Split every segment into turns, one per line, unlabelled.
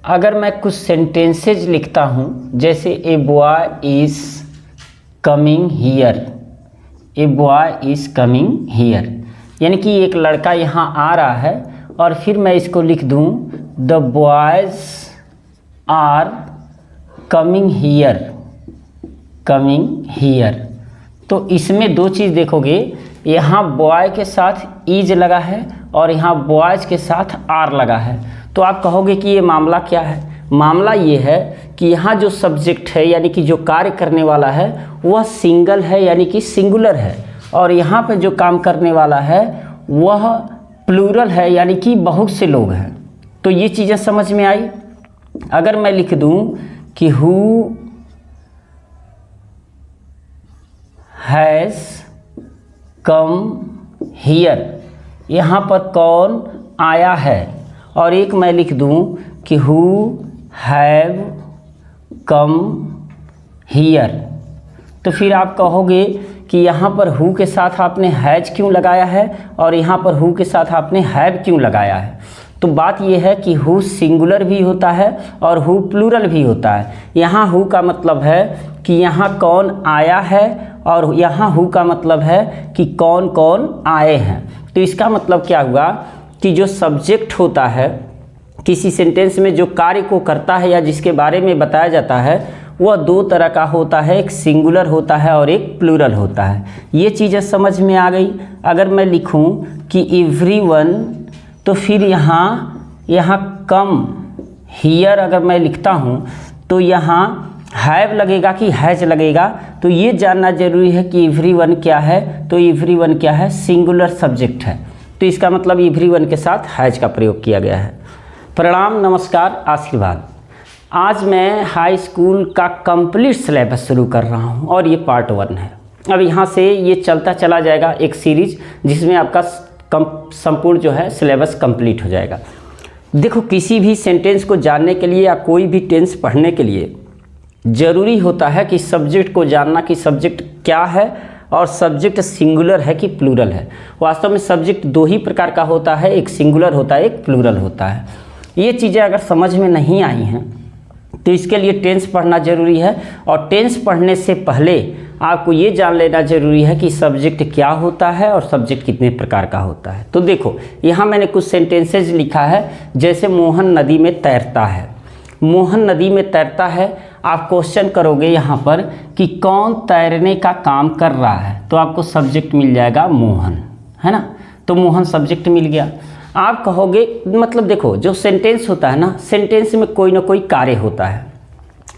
अगर मैं कुछ सेंटेंसेज लिखता हूँ, जैसे a boy is coming here, a boy is coming here, यानी कि एक लड़का यहाँ आ रहा है, और फिर मैं इसको लिख दूँ the boys are coming here, coming here. तो इसमें दो चीज़ देखोगे, यहाँ बॉय के साथ इज लगा है और यहाँ बॉयज़ के साथ आर लगा है। तो आप कहोगे कि ये मामला क्या है? मामला ये है कि यहाँ जो सब्जेक्ट है यानी कि जो कार्य करने वाला है वह सिंगल है यानी कि सिंगुलर है, और यहाँ पे जो काम करने वाला है वह प्लूरल है यानी कि बहुत से लोग हैं। तो ये चीज़ें समझ में आई। अगर मैं लिख दूँ कि हु हैज़ कम हियर, यहाँ पर कौन आया है, और एक मैं लिख दूँ कि हु हैव कम हियर। तो फिर आप कहोगे कि यहाँ पर हु के साथ आपने हैज़ क्यों लगाया है और यहाँ पर हु के साथ आपने हैव क्यों लगाया है? तो बात यह है कि हु सिंगुलर भी होता है और हु प्लूरल भी होता है। यहाँ हु का मतलब है कि यहाँ कौन आया है, और यहाँ हु का मतलब है कि कौन कौन आए हैं। तो इसका मतलब क्या हुआ कि जो सब्जेक्ट होता है किसी सेंटेंस में, जो कार्य को करता है या जिसके बारे में बताया जाता है, वह दो तरह का होता है, एक सिंगुलर होता है और एक प्लूरल होता है। ये चीज़ें समझ में आ गई। अगर मैं लिखूं कि एवरीवन, तो फिर यहाँ कम हियर अगर मैं लिखता हूँ तो यहाँ हैव लगेगा कि हैज लगेगा? तो ये जानना जरूरी है कि एवरीवन क्या है। तो एवरीवन क्या है? सिंगुलर सब्जेक्ट है। तो इसका मतलब एवरीवन के साथ हैज का प्रयोग किया गया है। प्रणाम, नमस्कार, आशीर्वाद। आज मैं हाई स्कूल का कंप्लीट सिलेबस शुरू कर रहा हूँ और ये पार्ट 1 है। अब यहाँ से ये चलता चला जाएगा एक सीरीज, जिसमें आपका संपूर्ण जो है सिलेबस कंप्लीट हो जाएगा। देखो, किसी भी सेंटेंस को जानने के लिए या कोई भी टेंस पढ़ने के लिए ज़रूरी होता है कि सब्जेक्ट को जानना कि सब्जेक्ट क्या है और सब्जेक्ट सिंगुलर है कि प्लूरल है। वास्तव में सब्जेक्ट दो ही प्रकार का होता है, एक सिंगुलर होता है, एक प्लूरल होता है। ये चीज़ें अगर समझ में नहीं आई हैं तो इसके लिए टेंस पढ़ना ज़रूरी है, और टेंस पढ़ने से पहले आपको ये जान लेना ज़रूरी है कि सब्जेक्ट क्या होता है और सब्जेक्ट कितने प्रकार का होता है। तो देखो, यहाँ मैंने कुछ सेंटेंसेज लिखा है, जैसे मोहन नदी में तैरता है। मोहन नदी में तैरता है, आप क्वेश्चन करोगे यहाँ पर कि कौन तैरने का काम कर रहा है, तो आपको सब्जेक्ट मिल जाएगा मोहन, है ना। तो मोहन सब्जेक्ट मिल गया। आप कहोगे, मतलब देखो, जो सेंटेंस होता है ना, सेंटेंस में कोई ना कोई कार्य होता है।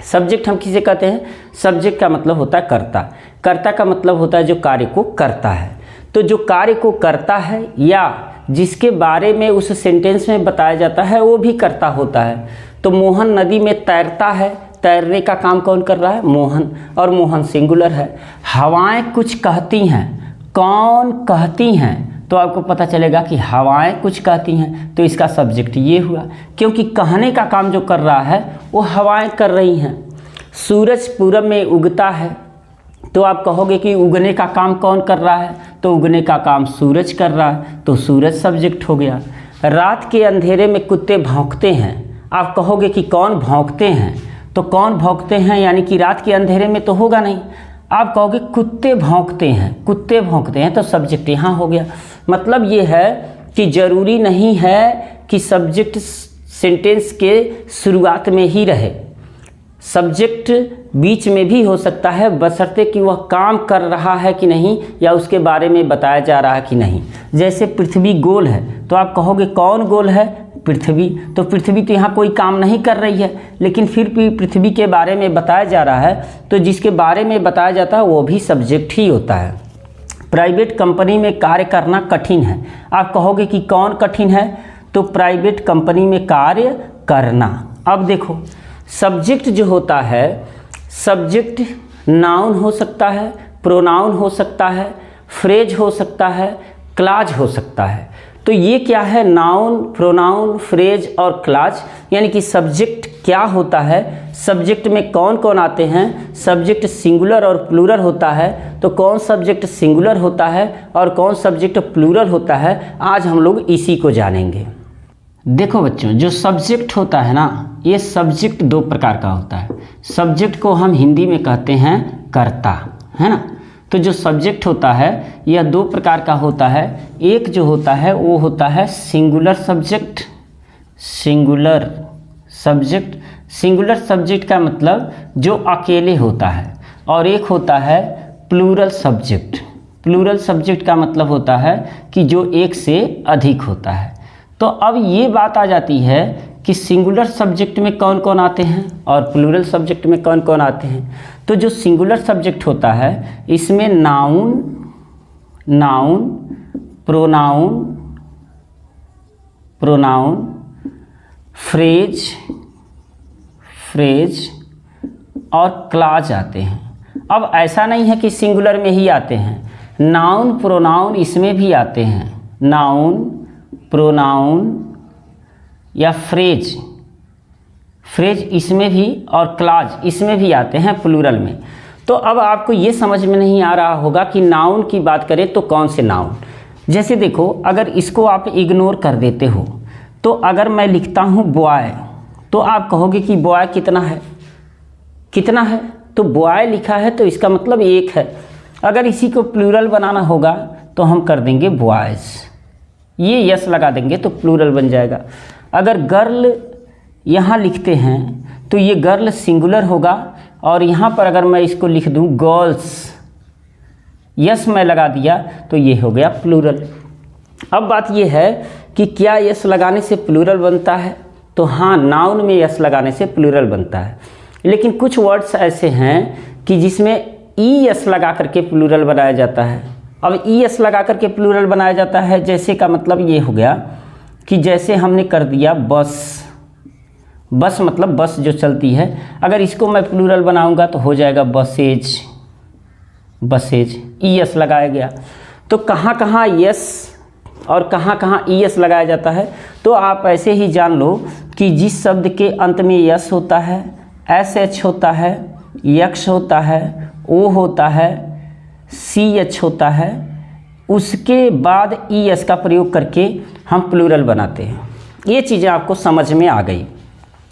सब्जेक्ट हम किसे कहते हैं? सब्जेक्ट का मतलब होता है कर्ता। कर्ता का मतलब होता है जो कार्य को करता है। तो जो कार्य को करता है या जिसके बारे में उस सेंटेंस में बताया जाता है वो भी कर्ता होता है। तो मोहन नदी में तैरता है, तैरने का काम कौन कर रहा है? मोहन, और मोहन सिंगुलर है। हवाएं कुछ कहती हैं, कौन कहती हैं? तो आपको पता चलेगा कि हवाएं कुछ कहती हैं, तो इसका सब्जेक्ट ये हुआ, क्योंकि कहने का काम जो कर रहा है वो हवाएं कर रही हैं। सूरज पूरब में उगता है, तो आप कहोगे कि उगने का काम कौन कर रहा है? तो उगने का काम सूरज कर रहा है, तो सूरज सब्जेक्ट हो गया। रात के अंधेरे में कुत्ते भौंकते हैं, आप कहोगे कि कौन भौंकते हैं? तो कौन भौंकते हैं यानी कि रात के अंधेरे में तो होगा नहीं। आप कहोगे कुत्ते भौंकते हैं, कुत्ते भौंकते हैं, तो सब्जेक्ट यहाँ हो गया। मतलब ये है कि ज़रूरी नहीं है कि सब्जेक्ट सेंटेंस के शुरुआत में ही रहे, सब्जेक्ट बीच में भी हो सकता है, बशर्ते कि वह काम कर रहा है कि नहीं या उसके बारे में बताया जा रहा है कि नहीं। जैसे पृथ्वी गोल है, तो आप कहोगे कौन गोल है? पृथ्वी। तो पृथ्वी तो यहाँ कोई काम नहीं कर रही है, लेकिन फिर भी पृथ्वी के बारे में बताया जा रहा है, तो जिसके बारे में बताया जाता है वो भी सब्जेक्ट ही होता है। प्राइवेट कंपनी में कार्य करना कठिन है, आप कहोगे कि कौन कठिन है? तो प्राइवेट कंपनी में कार्य करना। अब देखो, सब्जेक्ट जो होता है, सब्जेक्ट नाउन हो सकता है, प्रोनाउन हो सकता है, फ्रेज हो सकता है, क्लाज हो सकता है। तो ये क्या है? नाउन, प्रोनाउन, फ्रेज और क्लाज, यानी कि सब्जेक्ट क्या होता है, सब्जेक्ट में कौन कौन आते हैं, सब्जेक्ट सिंगुलर और प्लूरल होता है, तो कौन सब्जेक्ट सिंगुलर होता है और कौन सब्जेक्ट प्लूरल होता है, आज हम लोग इसी को जानेंगे। देखो बच्चों, जो सब्जेक्ट होता है ना, ये सब्जेक्ट दो प्रकार का होता है। सब्जेक्ट को हम हिंदी में कहते हैं कर्ता, है ना। तो जो सब्जेक्ट होता है यह दो प्रकार का होता है। एक जो होता है वो होता है singular subject. Singular subject, singular subject का मतलब जो अकेले होता है, और एक होता है प्लूरल सब्जेक्ट। प्लूरल सब्जेक्ट का मतलब होता है कि जो एक से अधिक होता है। तो अब ये बात आ जाती है कि सिंगुलर सब्जेक्ट में कौन कौन आते हैं और प्लूरल सब्जेक्ट में कौन कौन आते हैं। तो जो सिंगुलर सब्जेक्ट होता है इसमें noun, noun, pronoun, pronoun, phrase, phrase और क्लॉज आते हैं। अब ऐसा नहीं है कि सिंगुलर में ही आते हैं, नाउन प्रोनाउन इसमें भी आते हैं। नाउन, प्रोनाउन या फ्रेज, फ्रेज इसमें भी और क्लॉज इसमें भी आते हैं प्लूरल में। तो अब आपको ये समझ में नहीं आ रहा होगा कि नाउन की बात करें तो कौन से नाउन। जैसे देखो, अगर इसको आप इग्नोर कर देते हो तो अगर मैं लिखता हूँ बॉय, तो आप कहोगे कि बॉय कितना है, कितना है, तो बॉय लिखा है तो इसका मतलब एक है। अगर इसी को प्लूरल बनाना होगा तो हम कर देंगे बॉयज़, ये यस लगा देंगे तो प्लूरल बन जाएगा। अगर गर्ल यहाँ लिखते हैं तो ये गर्ल सिंगुलर होगा, और यहाँ पर अगर मैं इसको लिख दूँ गर्ल्स, यस मैं लगा दिया तो ये हो गया प्लूरल। अब बात ये है कि क्या यस लगाने से प्लूरल बनता है, तो हाँ, नाउन में यस लगाने से प्लूरल बनता है। लेकिन कुछ वर्ड्स ऐसे हैं कि जिसमें ई एस लगा करके प्लूरल बनाया जाता है। अब ई एस लगा करके प्लूरल बनाया जाता है, जैसे का मतलब ये हो गया कि जैसे हमने कर दिया बस, बस मतलब बस जो चलती है, अगर इसको मैं प्लूरल बनाऊंगा तो हो जाएगा बसेज, बसेज, ई एस लगाया गया। तो कहाँ कहाँ यस और कहाँ कहाँ ई एस लगाया जाता है, तो आप ऐसे ही जान लो कि जिस शब्द के अंत में यस होता है, एस एच होता है, यक्ष होता है, ओ होता है, सी एच होता है, उसके बाद ई एस का प्रयोग करके हम प्लूरल बनाते हैं। ये चीज़ें आपको समझ में आ गई।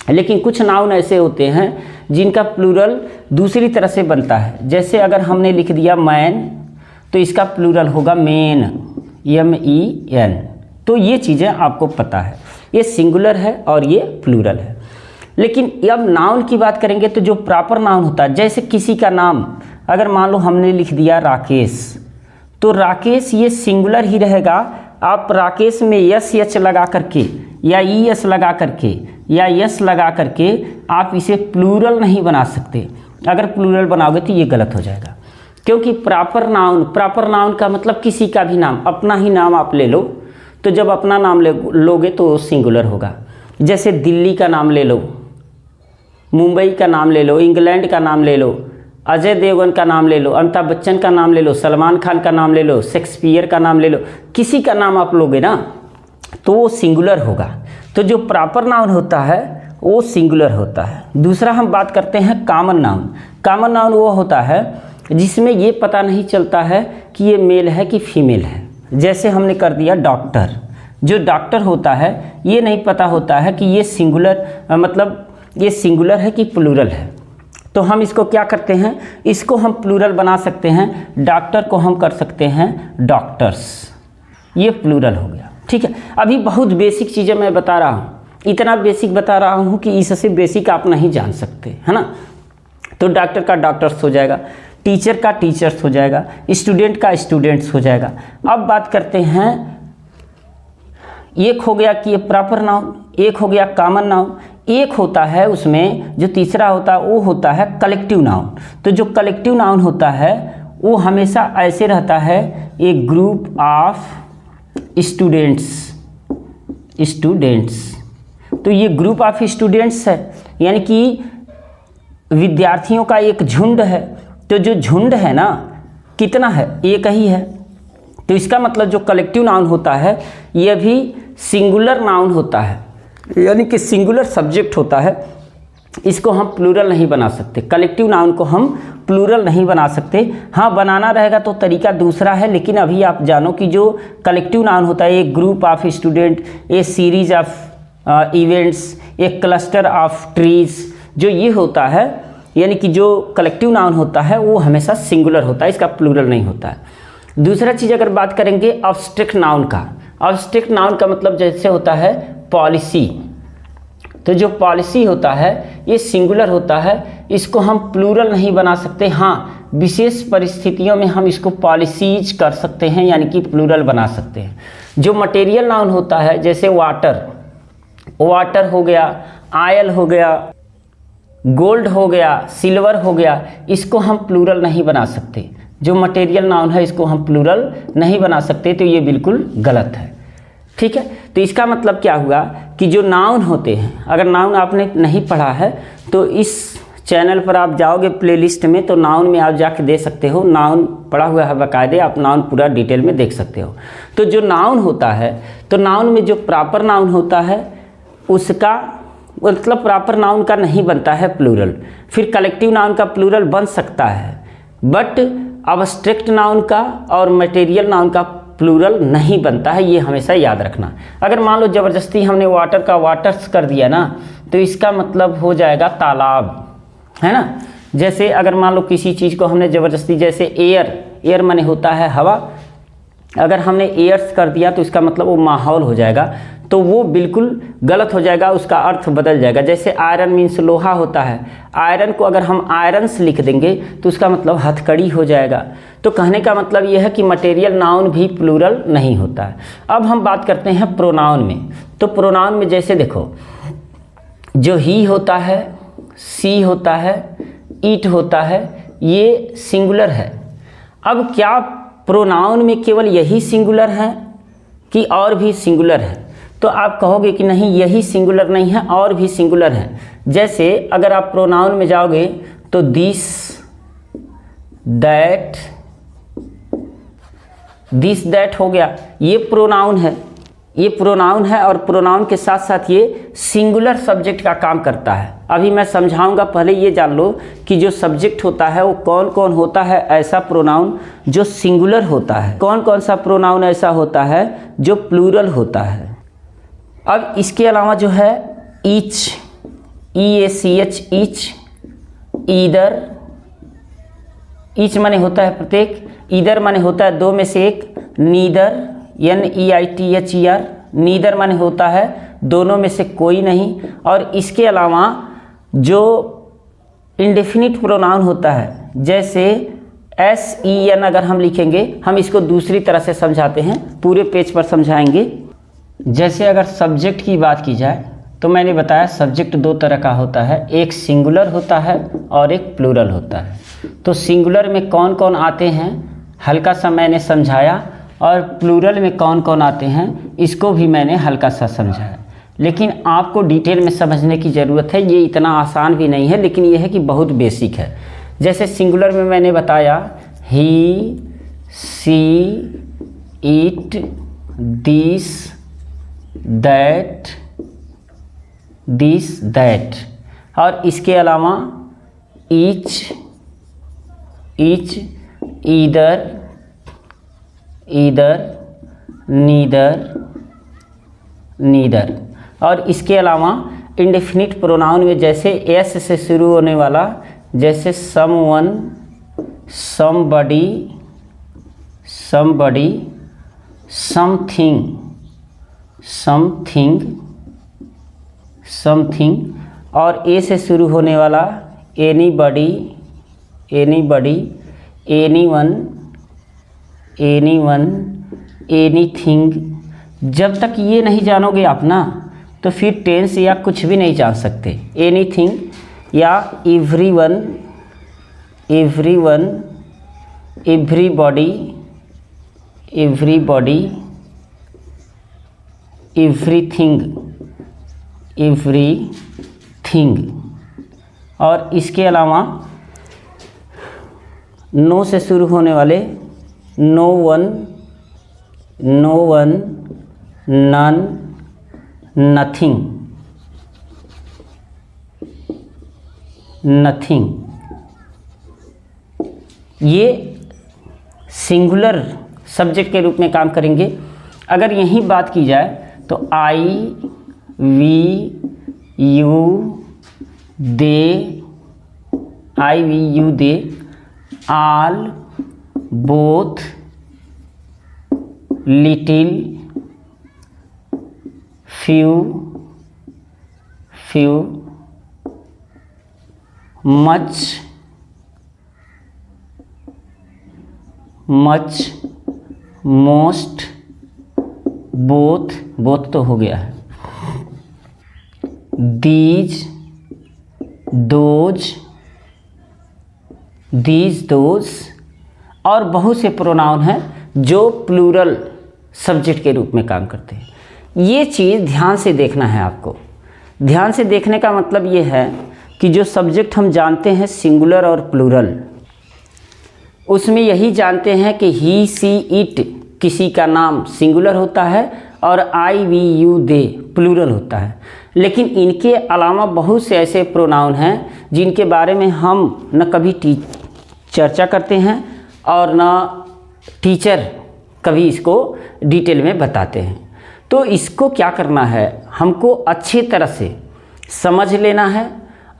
लेकिन कुछ नाउन ऐसे होते हैं जिनका प्लूरल दूसरी तरह से बनता है। जैसे अगर हमने लिख दिया मैन तो इसका प्लूरल होगा मेन, एम ई एन। तो ये चीज़ें आपको पता है, ये सिंगुलर है और ये प्लूरल है। लेकिन अब नाउन की बात करेंगे तो जो प्रॉपर नाउन होता है, जैसे किसी का नाम अगर मान लो हमने लिख दिया राकेश, तो राकेश ये सिंगुलर ही रहेगा। आप राकेश में यस एच लगा करके या ई एस लगा करके या यस लगा करके आप इसे प्लूरल नहीं बना सकते। अगर प्लूरल बनाओगे तो ये गलत हो जाएगा, क्योंकि प्रॉपर नाउन, प्रॉपर नाउन का मतलब किसी का भी नाम, अपना ही नाम आप ले लो, तो जब अपना नाम लोगे तो सिंगुलर होगा। जैसे दिल्ली का नाम ले लो, मुंबई का नाम ले लो, इंग्लैंड का नाम ले लो, अजय देवगन का नाम ले लो, अमिताभ बच्चन का नाम ले लो, सलमान खान का नाम ले लो, शेक्सपियर का नाम ले लो, किसी का नाम आप लोगे ना तो वो सिंगुलर होगा। तो जो प्रॉपर नाउन होता है वो सिंगुलर होता है। दूसरा हम बात करते हैं कॉमन नाउन। कॉमन नाउन वो होता है जिसमें ये पता नहीं चलता है कि ये मेल है कि फीमेल है। जैसे हमने कर दिया डॉक्टर, जो डॉक्टर होता है ये नहीं पता होता है कि ये सिंगुलर मतलब ये सिंगुलर है कि प्लूरल है। तो हम इसको क्या करते हैं, इसको हम प्लूरल बना सकते हैं। डॉक्टर को हम कर सकते हैं डॉक्टर्स, ये प्लूरल हो गया। ठीक है, अभी बहुत बेसिक चीज़ें मैं बता रहा हूँ, इतना बेसिक बता रहा हूँ कि इससे बेसिक आप नहीं जान सकते, है ना। तो डॉक्टर का डॉक्टर्स हो जाएगा, टीचर का टीचर्स हो जाएगा, स्टूडेंट का स्टूडेंट्स हो जाएगा। अब बात करते हैं, एक हो गया कि ये प्रॉपर नाउन, एक हो गया कॉमन नाउन, एक होता है उसमें जो तीसरा होता है वो होता है कलेक्टिव नाउन। तो जो कलेक्टिव नाउन होता है वो हमेशा ऐसे रहता है, एक ग्रुप ऑफ स्टूडेंट्स, स्टूडेंट्स। तो ये ग्रुप ऑफ स्टूडेंट्स है, यानी कि विद्यार्थियों का एक झुंड है। तो जो झुंड है ना, कितना है, एक ही है। तो इसका मतलब जो कलेक्टिव नाउन होता है यह भी सिंगुलर नाउन होता है, यानी कि सिंगुलर सब्जेक्ट होता है। इसको हम प्लूरल नहीं बना सकते, कलेक्टिव नाउन को हम प्लूरल नहीं बना सकते। हाँ, बनाना रहेगा तो तरीका दूसरा है, लेकिन अभी आप जानो कि जो कलेक्टिव नाउन होता है, एक group of student, A series of events, A cluster of trees, जो ये होता है यानी कि जो कलेक्टिव नाउन होता है वो हमेशा सिंगुलर होता है, इसका प्लूरल नहीं होता है। दूसरा चीज़ अगर बात करेंगे ऑब्स्ट्रैक्ट नाउन का, ऑब्स्ट्रैक्ट नाउन का मतलब जैसे होता है पॉलिसी, तो जो पॉलिसी होता है ये सिंगुलर होता है, इसको हम प्लूरल नहीं बना सकते। हाँ, विशेष परिस्थितियों में हम इसको पॉलिसीज कर सकते हैं यानी कि प्लूरल बना सकते हैं। जो मटेरियल नाउन होता है जैसे वाटर, वाटर हो गया, आयल हो गया, गोल्ड हो गया, सिल्वर हो गया, इसको हम प्लूरल नहीं बना सकते। जो मटेरियल नाउन है इसको हम प्लूरल नहीं बना सकते, तो ये बिल्कुल गलत है। ठीक है, तो इसका मतलब क्या हुआ कि जो नाउन होते हैं, अगर नाउन आपने नहीं पढ़ा है तो इस चैनल पर आप जाओगे प्लेलिस्ट में, तो नाउन में आप जाके दे सकते हो, नाउन पढ़ा हुआ है बाकायदे, आप नाउन पूरा डिटेल में देख सकते हो। तो जो नाउन होता है, तो नाउन में जो प्रॉपर नाउन होता है उसका मतलब प्रॉपर नाउन का नहीं बनता है प्लूरल। फिर कलेक्टिव नाउन का प्लूरल बन सकता है, बट अब्स्ट्रैक्ट नाउन का और मटेरियल नाउन का प्लूरल नहीं बनता है, ये हमेशा याद रखना। अगर मान लो ज़बरदस्ती हमने वाटर का वाटर्स कर दिया ना, तो इसका मतलब हो जाएगा तालाब, है ना। जैसे अगर मान लो किसी चीज़ को हमने ज़बरदस्ती, जैसे एयर, एयर माने होता है हवा, अगर हमने एयर्स कर दिया तो इसका मतलब वो माहौल हो जाएगा, तो वो बिल्कुल गलत हो जाएगा, उसका अर्थ बदल जाएगा। जैसे आयरन मीन्स लोहा होता है, आयरन को अगर हम आयरन्स लिख देंगे तो उसका मतलब हथकड़ी हो जाएगा। तो कहने का मतलब यह है कि मटेरियल नाउन भी प्लूरल नहीं होता है। अब हम बात करते हैं प्रोनाउन में। तो प्रोनाउन में जैसे देखो, जो ही होता है, सी होता है, इट होता है, ये सिंगुलर है। अब क्या प्रोनाउन में केवल यही सिंगुलर है कि और भी सिंगुलर है? तो आप कहोगे कि नहीं, यही सिंगुलर नहीं है, और भी सिंगुलर है। जैसे अगर आप प्रोनाउन में जाओगे तो दिस, दैट, दिस दैट हो गया, ये प्रोनाउन है, ये प्रोनाउन है, और प्रोनाउन के साथ साथ ये सिंगुलर सब्जेक्ट का काम करता है। अभी मैं समझाऊंगा, पहले ये जान लो कि जो सब्जेक्ट होता है वो कौन कौन होता है ऐसा प्रोनाउन जो सिंगुलर होता है, कौन कौन सा प्रोनाउन ऐसा होता है जो प्लूरल होता है। अब इसके अलावा जो है each, EACH, each, either, each माने होता है प्रत्येक, ईदर माने होता है दो में से एक, नीदर, NEITHER, नीदर माने होता है दोनों में से कोई नहीं। और इसके अलावा जो इंडेफिनिट प्रोनाउन होता है, जैसे SEN अगर हम लिखेंगे, हम इसको दूसरी तरह से समझाते हैं, पूरे पेज पर समझाएंगे। जैसे अगर सब्जेक्ट की बात की जाए तो मैंने बताया सब्जेक्ट दो तरह का होता है, एक सिंगुलर होता है और एक प्लूरल होता है। तो सिंगुलर में कौन कौन आते हैं हल्का सा मैंने समझाया, और प्लूरल में कौन कौन आते हैं इसको भी मैंने हल्का सा समझाया। लेकिन आपको डिटेल में समझने की ज़रूरत है, ये इतना आसान भी नहीं है, लेकिन ये है कि बहुत बेसिक है। जैसे सिंगुलर में मैंने बताया he, she, it, this, that, this, that, और इसके अलावा each, each, either, either, neither, neither. और इसके अलावा इंडेफिनिट प्रोनाउन में जैसे एस से शुरू होने वाला, जैसे someone, somebody, somebody, something, something, something. और ए से शुरू होने वाला anybody, anybody, anyone, anyone, anything. जब तक ये नहीं जानोगे आप ना, तो फिर टेंस या कुछ भी नहीं जान सकते। एनीथिंग या everyone, everyone, everybody, everybody, everything, everything. और इसके अलावा नो से शुरू होने वाले no one, no one, none, nothing, nothing, ये सिंगुलर सब्जेक्ट के रूप में काम करेंगे। अगर यही बात की जाए तो I we you they, I we you they, all, both, little, few, much, most, both तो हो गया है, दीज, दोज, और बहुत से प्रोनाउन हैं जो प्लूरल सब्जेक्ट के रूप में काम करते हैं। ये चीज़ ध्यान से देखना है आपको। ध्यान से देखने का मतलब ये है कि जो सब्जेक्ट हम जानते हैं सिंगुलर और प्लूरल, उसमें यही जानते हैं कि ही, सी, इट किसी का नाम सिंगुलर होता है और आई, वी, यू, दे प्लूरल होता है। लेकिन इनके अलावा बहुत से ऐसे प्रोनाउन हैं जिनके बारे में हम न कभी चर्चा करते हैं और न टीचर कभी इसको डिटेल में बताते हैं। तो इसको क्या करना है, हमको अच्छी तरह से समझ लेना है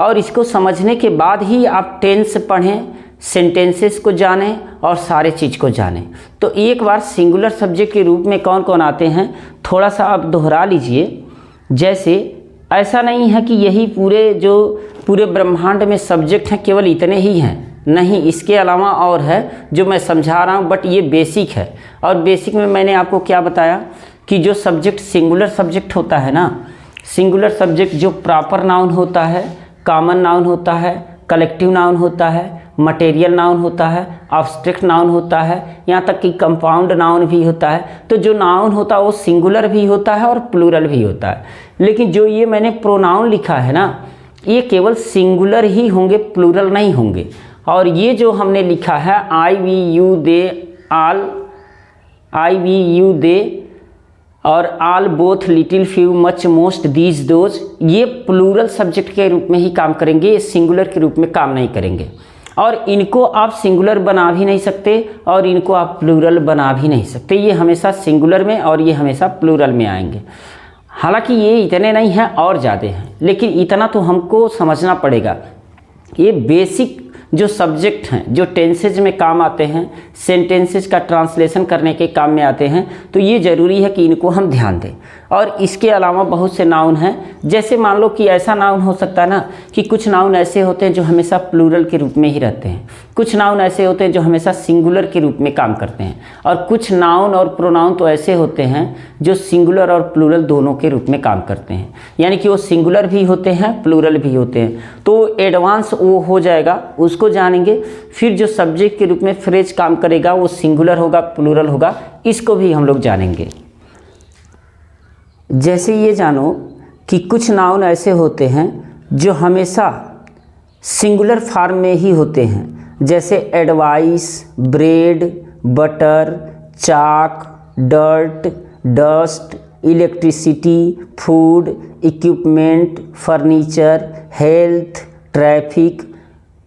और इसको समझने के बाद ही आप टेंस पढ़ें, सेंटेंसेस को जानें और सारे चीज़ को जानें। तो एक बार सिंगुलर सब्जेक्ट के रूप में कौन कौन आते हैं थोड़ा सा आप दोहरा लीजिए। जैसे ऐसा नहीं है कि यही पूरे ब्रह्मांड में सब्जेक्ट हैं केवल इतने ही हैं, नहीं, इसके अलावा और है जो मैं समझा रहा हूँ, बट ये बेसिक है। और बेसिक में मैंने आपको क्या बताया कि जो सब्जेक्ट सिंगुलर सब्जेक्ट होता है ना, सिंगुलर सब्जेक्ट जो प्रॉपर नाउन होता है, कॉमन नाउन होता है, कलेक्टिव नाउन होता है, मटेरियल नाउन होता है, एब्स्ट्रैक्ट नाउन होता है, यहाँ तक कि कंपाउंड नाउन भी होता है। तो जो नाउन होता है वो सिंगुलर भी होता है और प्लूरल भी होता है। लेकिन जो ये मैंने प्रोनाउन लिखा है ना, ये केवल सिंगुलर ही होंगे, प्लूरल नहीं होंगे। और ये जो हमने लिखा है I, we, you, they, all, I, we, you, they और all, both, little, few, much, most, these, those, ये प्लूरल सब्जेक्ट के रूप में ही काम करेंगे, ये सिंगुलर के रूप में काम नहीं करेंगे। और इनको आप सिंगुलर बना भी नहीं सकते और इनको आप प्लूरल बना भी नहीं सकते। ये हमेशा सिंगुलर में और ये हमेशा प्लूरल में आएंगे। हालांकि ये इतने नहीं हैं और ज़्यादा हैं, लेकिन इतना तो हमको समझना पड़ेगा। ये बेसिक जो सब्जेक्ट हैं, जो टेंसेज में काम आते हैं, सेंटेंसेज का ट्रांसलेशन करने के काम में आते हैं, तो ये ज़रूरी है कि इनको हम ध्यान दें। और इसके अलावा बहुत से नाउन हैं, जैसे मान लो कि ऐसा नाउन हो सकता है ना कि कुछ नाउन ऐसे होते हैं जो हमेशा प्लूरल के रूप में ही रहते हैं, कुछ नाउन ऐसे होते हैं जो हमेशा सिंगुलर के रूप में काम करते हैं, और कुछ नाउन और प्रोनाउन तो ऐसे होते हैं जो सिंगुलर और प्लूरल दोनों के रूप में काम करते हैं, यानी कि वो सिंगुलर भी होते हैं, प्लूरल भी होते हैं। तो एडवांस वो हो जाएगा, उसको जानेंगे। फिर जो सब्जेक्ट के रूप में फ्रेज काम करेगा वो सिंगुलर होगा, प्लूरल होगा, इसको भी हम लोग जानेंगे। जैसे ये जानो कि कुछ नाउन ऐसे होते हैं जो हमेशा सिंगुलर फॉर्म में ही होते हैं, जैसे advice, bread, butter, chalk, dirt, dust, electricity, food, equipment, furniture, health, traffic,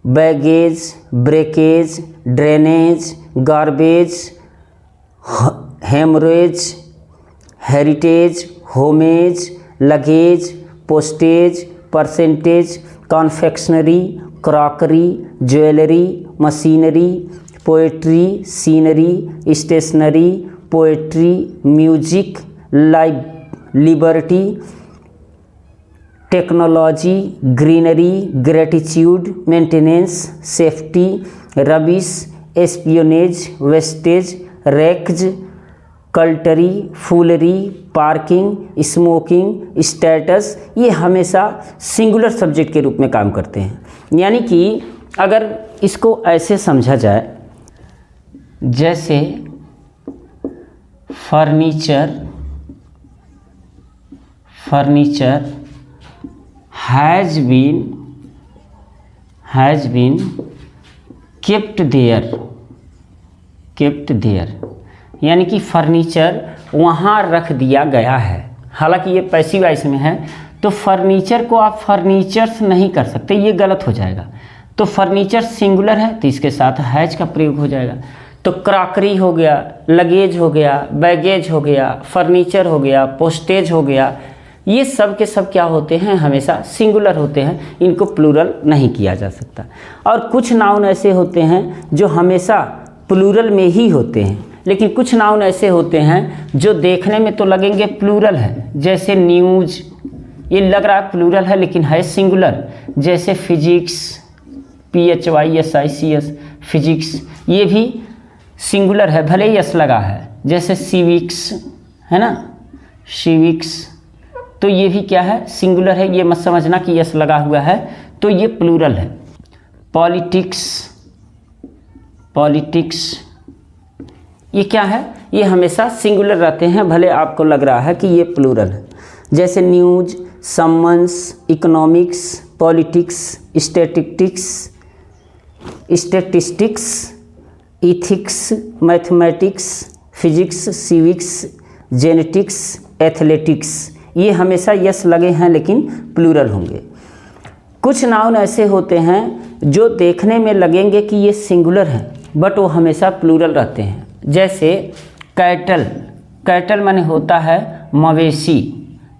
baggage, breakage, drainage, garbage, haemorrhage, heritage, homage, luggage, postage, percentage, confectionery, crockery, jewellery, machinery, poetry, scenery, stationery, poetry, music, liberty, technology, greenery, gratitude, maintenance, safety, rubbish, espionage, wastage, wreckage, cutlery, foolery, parking, smoking, status, ये हमेशा singular subject के रूप में काम करते हैं। यानी कि अगर इसको ऐसे समझा जाए, जैसे furniture has been kept there, यानी कि फर्नीचर वहाँ रख दिया गया है। हालांकि ये पैसिव वॉइस में है, तो फर्नीचर को आप फर्नीचर्स नहीं कर सकते, ये गलत हो जाएगा। तो फर्नीचर सिंगुलर है तो इसके साथ हैज का प्रयोग हो जाएगा। तो क्रॉकरी हो गया, लगेज हो गया, बैगेज हो गया, फर्नीचर हो गया, पोस्टेज हो गया, ये सब के सब क्या होते हैं, हमेशा सिंगुलर होते हैं, इनको प्लूरल नहीं किया जा सकता। और कुछ नाउन ऐसे होते हैं जो हमेशा प्लूरल में ही होते हैं, लेकिन कुछ नाउन ऐसे होते हैं जो देखने में तो लगेंगे प्लूरल है, जैसे न्यूज़, ये लग रहा है प्लूरल है लेकिन है सिंगुलर। जैसे फिजिक्स, PHYSICS, फिजिक्स, ये भी सिंगुलर है, भले ही यस लगा है। जैसे सिविक्स है ना, सिविक्स, तो ये भी क्या है, सिंगुलर है, ये मत समझना कि यस लगा हुआ है, तो ये प्लूरल है। पॉलिटिक्स, पॉलिटिक्स, ये क्या है, ये हमेशा सिंगुलर रहते हैं, भले आपको लग रहा है कि ये प्लूरल है। जैसे news, summons, economics, politics, statistics, ethics, mathematics, physics, civics, genetics, athletics, ये हमेशा यस लगे हैं लेकिन प्लूरल होंगे। कुछ नाउन ऐसे होते हैं जो देखने में लगेंगे कि ये सिंगुलर हैं बट वो हमेशा प्लूरल रहते हैं। जैसे कैटल, कैटल माने होता है मवेशी,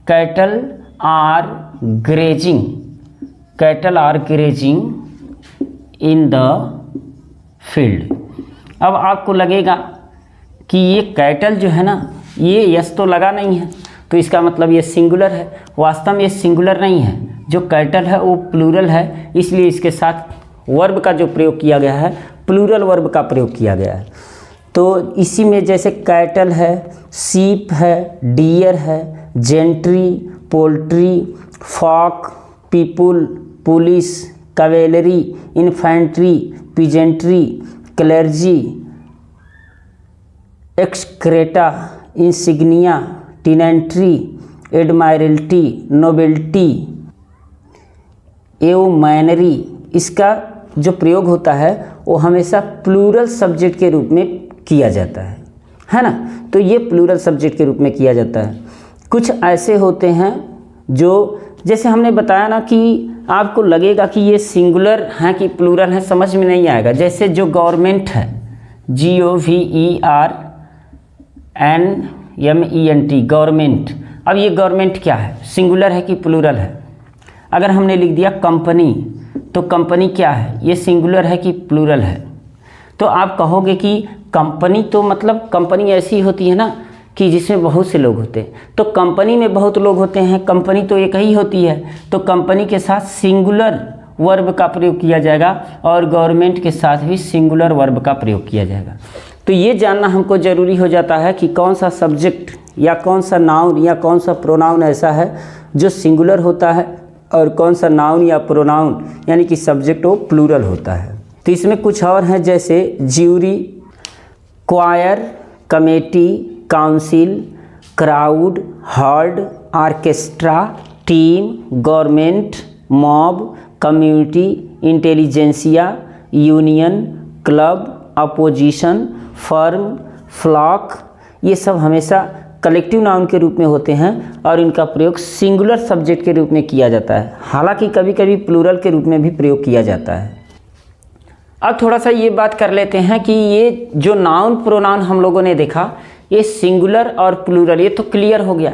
cattle are grazing, cattle are grazing in the field. अब आपको लगेगा कि ये कैटल जो है ना, ये यस तो लगा नहीं है, तो इसका मतलब ये सिंगुलर है। वास्तव में ये सिंगुलर नहीं है, जो कैटल है वो प्लूरल है, इसलिए इसके साथ वर्ब का जो प्रयोग किया गया है प्लूरल वर्ब का प्रयोग किया गया है। तो इसी में जैसे कैटल है, सीप है, डियर है, gentry, poultry, folk, people, police, cavalry, infantry, peasantry, clergy, excreta, insignia, tenantry, admiralty, nobility, yeomanry, इसका जो प्रयोग होता है वो हमेशा प्लूरल सब्जेक्ट के रूप में किया जाता है ना। तो ये प्लूरल सब्जेक्ट के रूप में किया जाता है। कुछ ऐसे होते हैं जो, जैसे हमने बताया ना कि आपको लगेगा कि ये सिंगुलर हैं कि प्लूरल हैं, समझ में नहीं आएगा। जैसे जो गवर्नमेंट है, GOVERNMENT, गवर्नमेंट। अब ये गवर्नमेंट क्या है, सिंगुलर है कि प्लूरल है? अगर हमने लिख दिया कंपनी, तो कंपनी क्या है, ये सिंगुलर है कि प्लूरल है? तो आप कहोगे कि कंपनी तो मतलब कंपनी ऐसी होती है ना कि जिसमें बहुत से लोग होते हैं, तो कंपनी में बहुत लोग होते हैं, कंपनी तो एक ही होती है, तो कंपनी के साथ सिंगुलर वर्ब का प्रयोग किया जाएगा और गवर्नमेंट के साथ भी सिंगुलर वर्ब का प्रयोग किया जाएगा। तो ये जानना हमको ज़रूरी हो जाता है कि कौन सा सब्जेक्ट या कौन सा नाउन या कौन सा प्रोनाउन ऐसा है जो सिंगुलर होता है और कौन सा नाउन या प्रोनाउन यानी कि सब्जेक्ट वो प्लूरल होता है। तो इसमें कुछ और हैं, जैसे jury, choir, committee, council, crowd, herd, orchestra, team, government, mob, community, intelligentsia, union, club, opposition, firm, flock, ये सब हमेशा कलेक्टिव नाउन के रूप में होते हैं और इनका प्रयोग सिंगुलर सब्जेक्ट के रूप में किया जाता है। हालांकि कभी कभी प्लूरल के रूप में भी प्रयोग किया जाता है। अब थोड़ा सा ये बात कर लेते हैं कि ये जो नाउन प्रोनाउन हम लोगों ने देखा, ये सिंगुलर और प्लूरल, ये तो क्लियर हो गया,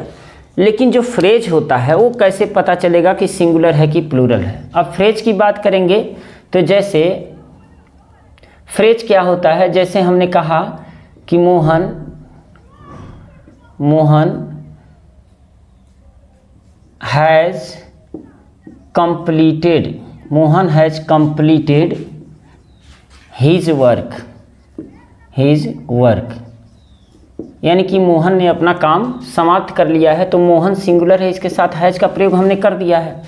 लेकिन जो फ्रेज होता है वो कैसे पता चलेगा कि सिंगुलर है कि प्लूरल है? अब फ्रेज की बात करेंगे तो जैसे फ्रेज क्या होता है, जैसे हमने कहा कि Mohan has completed, Mohan has completed his work, यानी कि मोहन ने अपना काम समाप्त कर लिया है। तो मोहन सिंगुलर है, इसके साथ हैज का प्रयोग हमने कर दिया है।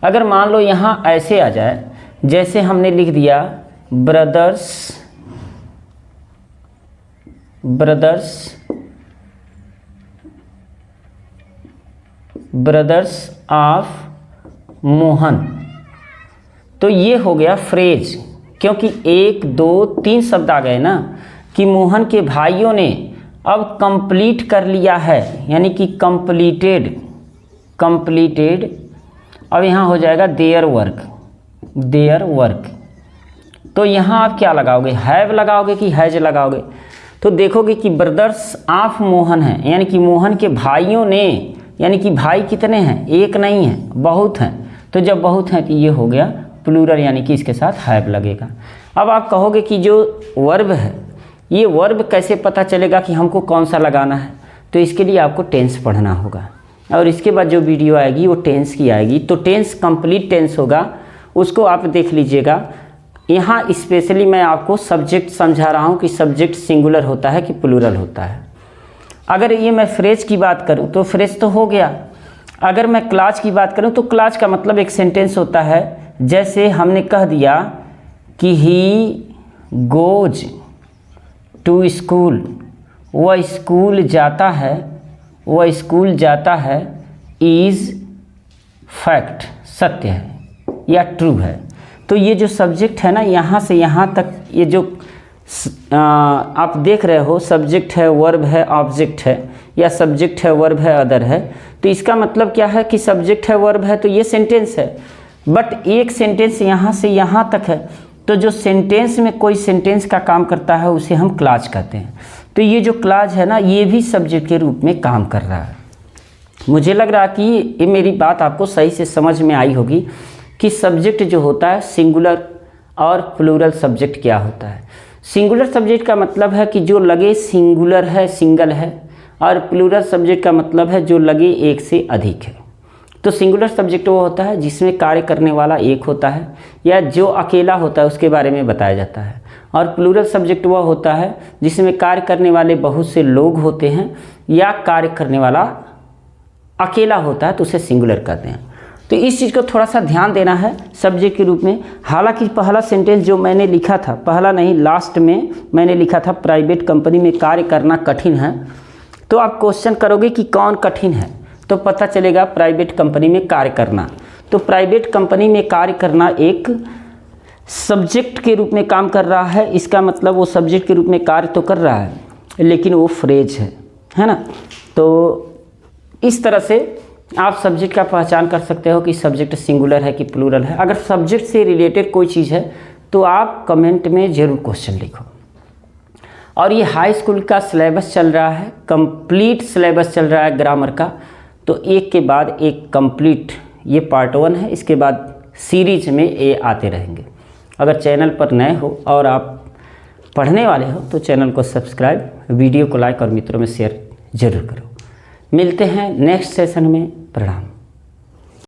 अगर मान लो यहाँ ऐसे आ जाए, जैसे हमने लिख दिया ब्रदर्स ऑफ मोहन, तो ये हो गया फ्रेज, क्योंकि 1 2 3 शब्द आ गए ना कि मोहन के भाइयों ने अब कंप्लीट कर लिया है, यानी कि कंप्लीटेड। अब यहाँ हो जाएगा देयर वर्क। तो यहाँ आप क्या लगाओगे, हैव लगाओगे कि हैज लगाओगे? तो देखोगे कि ब्रदर्स ऑफ मोहन है, यानी कि मोहन के भाइयों ने यानी कि भाई कितने हैं, एक नहीं है, बहुत हैं। तो जब बहुत हैं तो ये हो गया प्लूरल, यानी कि इसके साथ हैव लगेगा। अब आप कहोगे कि जो वर्ब है, ये वर्ब कैसे पता चलेगा कि हमको कौन सा लगाना है? तो इसके लिए आपको टेंस पढ़ना होगा, और इसके बाद जो वीडियो आएगी वो टेंस की आएगी। तो टेंस कंप्लीट टेंस होगा, उसको आप देख लीजिएगा। यहाँ स्पेशली मैं आपको सब्जेक्ट समझा रहा हूँ कि सब्जेक्ट सिंगुलर होता है कि प्लूरल होता है। अगर ये मैं फ्रेज की बात करूँ तो फ्रेज तो हो गया। अगर मैं क्लास की बात करूँ तो क्लास का मतलब एक सेंटेंस होता है। जैसे हमने कह दिया कि ही गोज टू स्कूल, वह स्कूल जाता है, वह स्कूल जाता है, इज़ फैक्ट, सत्य है या ट्रू है। तो ये जो सब्जेक्ट है ना, यहाँ से यहाँ तक ये जो आप देख रहे हो, सब्जेक्ट है, वर्ब है, ऑब्जेक्ट है, या सब्जेक्ट है, वर्ब है, अदर है। तो इसका मतलब क्या है कि सब्जेक्ट है, वर्ब है, तो ये सेंटेंस है। बट एक सेंटेंस यहाँ से यहाँ तक है, तो जो सेंटेंस में कोई सेंटेंस का काम करता है उसे हम क्लाज कहते हैं। तो ये जो क्लाज है ना, ये भी सब्जेक्ट के रूप में काम कर रहा है। मुझे लग रहा कि ये मेरी बात आपको सही से समझ में आई होगी कि सब्जेक्ट जो होता है सिंगुलर और प्लूरल सब्जेक्ट क्या होता है। सिंगुलर सब्जेक्ट का मतलब है कि जो लगे सिंगुलर है, सिंगल है, और प्लूरल सब्जेक्ट का मतलब है जो लगे एक से अधिक है। तो सिंगुलर सब्जेक्ट वो होता है जिसमें कार्य करने वाला एक होता है, या जो अकेला होता है उसके बारे में बताया जाता है। और प्लूरल सब्जेक्ट वह होता है जिसमें कार्य करने वाले बहुत से लोग होते हैं, या कार्य करने वाला अकेला होता है, तो उसे सिंगुलर कहते हैं। तो इस चीज़ को थोड़ा सा ध्यान देना है सब्जेक्ट के रूप में। हालांकि पहला सेंटेंस जो मैंने लिखा था, पहला नहीं लास्ट में मैंने लिखा था प्राइवेट कंपनी में कार्य करना कठिन है। तो आप क्वेश्चन करोगे कि कौन कठिन है, तो पता चलेगा प्राइवेट कंपनी में कार्य करना। तो प्राइवेट कंपनी में कार्य करना एक सब्जेक्ट के रूप में काम कर रहा है। इसका मतलब वो सब्जेक्ट के रूप में कार्य तो कर रहा है, लेकिन वो फ्रेज है ना। तो इस तरह से आप सब्जेक्ट का पहचान कर सकते हो कि सब्जेक्ट सिंगुलर है कि प्लूरल है। अगर सब्जेक्ट से रिलेटेड कोई चीज़ है तो आप कमेंट में ज़रूर क्वेश्चन लिखो। और ये हाई स्कूल का सिलेबस चल रहा है, कंप्लीट सिलेबस चल रहा है ग्रामर का। तो एक के बाद एक कंप्लीट, ये पार्ट 1 है, इसके बाद सीरीज में ये आते रहेंगे। अगर चैनल पर नए हो और आप पढ़ने वाले हो तो चैनल को सब्सक्राइब, वीडियो को लाइक और मित्रों में शेयर जरूर करो। मिलते हैं नेक्स्ट सेशन में। प्रणाम।